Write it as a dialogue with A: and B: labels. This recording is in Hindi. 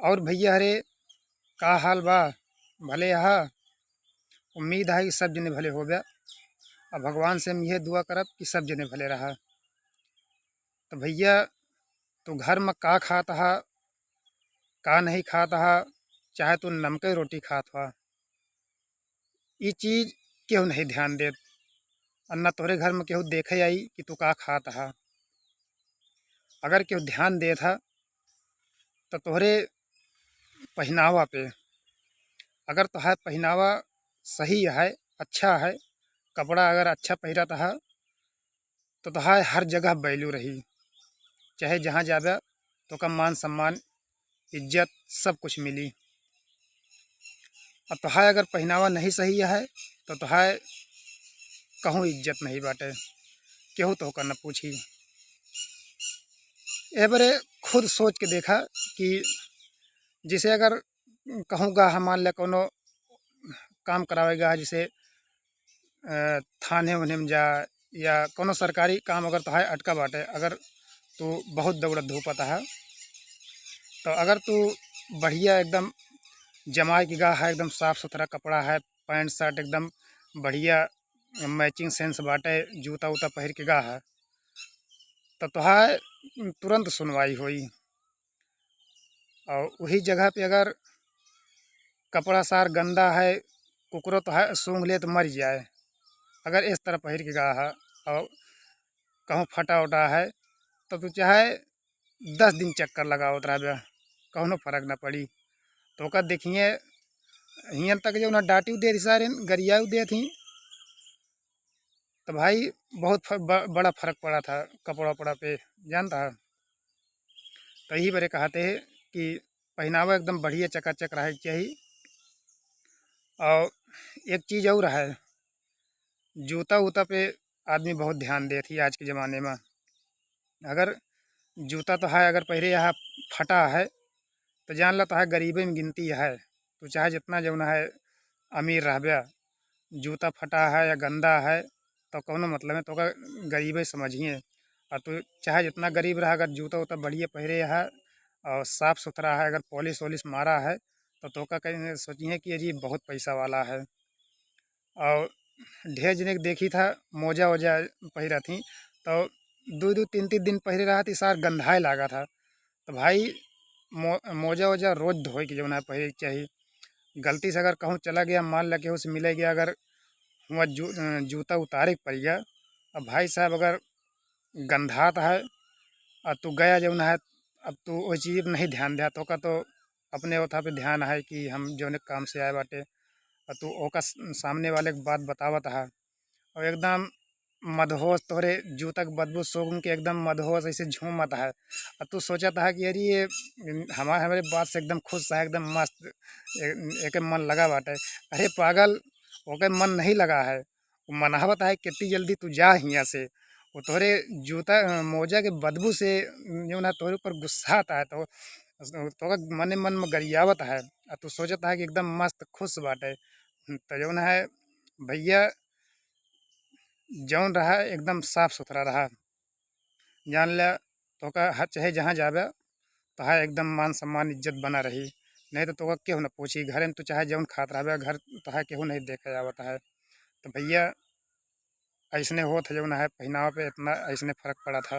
A: और भैया हरे का हाल बा। भले हा। उम्मीद है कि सब जने भले हो गया। और भगवान से हम यह दुआ करब कि सब जने भले रहा। तो भैया तू घर में का खात हा का नहीं खाता हा, चाहे तू नमके रोटी खात हुआ, ये चीज़ केहू नहीं ध्यान देत। और न तोहरे घर में केहू देखे आई कि तू का खात हा। अगर केहू ध्यान देत हा तो तोहरे पहनावा पे, अगर तोहार पहनावा सही है, अच्छा है, कपड़ा अगर अच्छा पहिरत है तो तोहार हर जगह वैल्यू रही। चाहे जहाँ जाबे तो का मान सम्मान इज्जत सब कुछ मिली। अब तोहार अगर पहनावा नहीं सही है तो तोहार कहूँ इज्जत नहीं बाटे, केहू तो न पूछी। ए बरे खुद सोच के देखा कि जिसे अगर कहूँगा हम मान लिया कोनो काम करावेगा, जैसे थाने उन्हें में जा या कोनो सरकारी काम अगर तोहार अटका बाटे, अगर तू बहुत दौड़त धूपत है तो अगर तू बढ़िया एकदम जमाए की गा है, एकदम साफ सुथरा कपड़ा है, पैंट शर्ट एकदम बढ़िया मैचिंग सेंस बाटे, जूता उता पहन के गा है तो तोहार तुरंत सुनवाई हुई। और वही जगह पे अगर कपड़ा सार गंदा है, कुकरो तो है सूंघ ले तो मर जाए, अगर इस तरह पहन के गा है और कहूँ फटा उटा है तो तू चाहे 10 दिन चक्कर लगाओ रहा, कहूँ फर्क ना पड़ी। तो का देखिए हियन तक जो ना डांटी दे सारे गरिया दे थी। तो भाई बहुत बड़ा फर्क पड़ा था कपड़ा वपड़ा पे, जानता है। तो यही बड़े कहते हैं कि पहनावा एकदम बढ़िया चकाचक रहे चाहिए। और एक चीज़ और है, जूता वूता पे आदमी बहुत ध्यान दे थी आज के ज़माने में। अगर जूता तो है, अगर पहले यहाँ फटा है तो जान ला तो है गरीबी में गिनती है। तो चाहे जितना जो है अमीर रह, जूता फटा है या गंदा है तो कौनो मतलब है, तो का गरीबे समझिए। और तो चाहे जितना गरीब रहा, अगर जूता उता बढ़िया पहरे है और साफ़ सुथरा है, अगर पॉलिश वॉलिश मारा है तो का कहीं सोचिए कि अजी बहुत पैसा वाला है। और ढेर जने के देखी था मोजा वोजा पहिरा थी तो 2-2 3-3 दिन पहरे रहा थी, सार गंधाए लागा था। तो भाई मोजा वोजा रोज धोए के जो है पहरे के चाहिए। गलती से अगर कहूँ चला गया, मान ला के उसे मिले गया, अगर वहाँ जूता उतारे के पड़ गया, अब भाई साहब अगर गंधात है और तू गया जो है, अब तू वो चीज़ नहीं ध्यान दिया तो का तो अपने ओथा पे ध्यान है कि हम जो ने काम से आए बाटे, और तू ओका सामने वाले के बात बतावत है और एकदम मदहोश तोरे जूता के बदबू सूंघ के एकदम मदहोश ऐसे झूमत है। और तू सोचता है कि अरे ये हमारे बात से एकदम खुश है, एकदम मस्त एक मन लगा बाटे। अरे पागल, ओके मन नहीं लगा है, वो मनावत है कितनी जल्दी तू जा यहाँ से। वो तोरे जूता मोजा के बदबू से जो ना तोरे ऊपर गुस्सा आता है, तो मने मन में गरियावत है और तू सोचता है कि एकदम मस्त खुश बाटे। तो जो है भैया जौन रहा एकदम साफ सुथरा रहा, जान लिया तो का चाहे जहाँ जाबे तो है एकदम मान सम्मान इज्जत बना रही। नहीं तो केहू न पूछी, घर में तो चाहे जौन खात रहा घर तो है केहू नहीं देखे आवत है। तो भैया ऐसने होत है जो है पहनावा पे इतना ऐसने फर्क पड़ा था।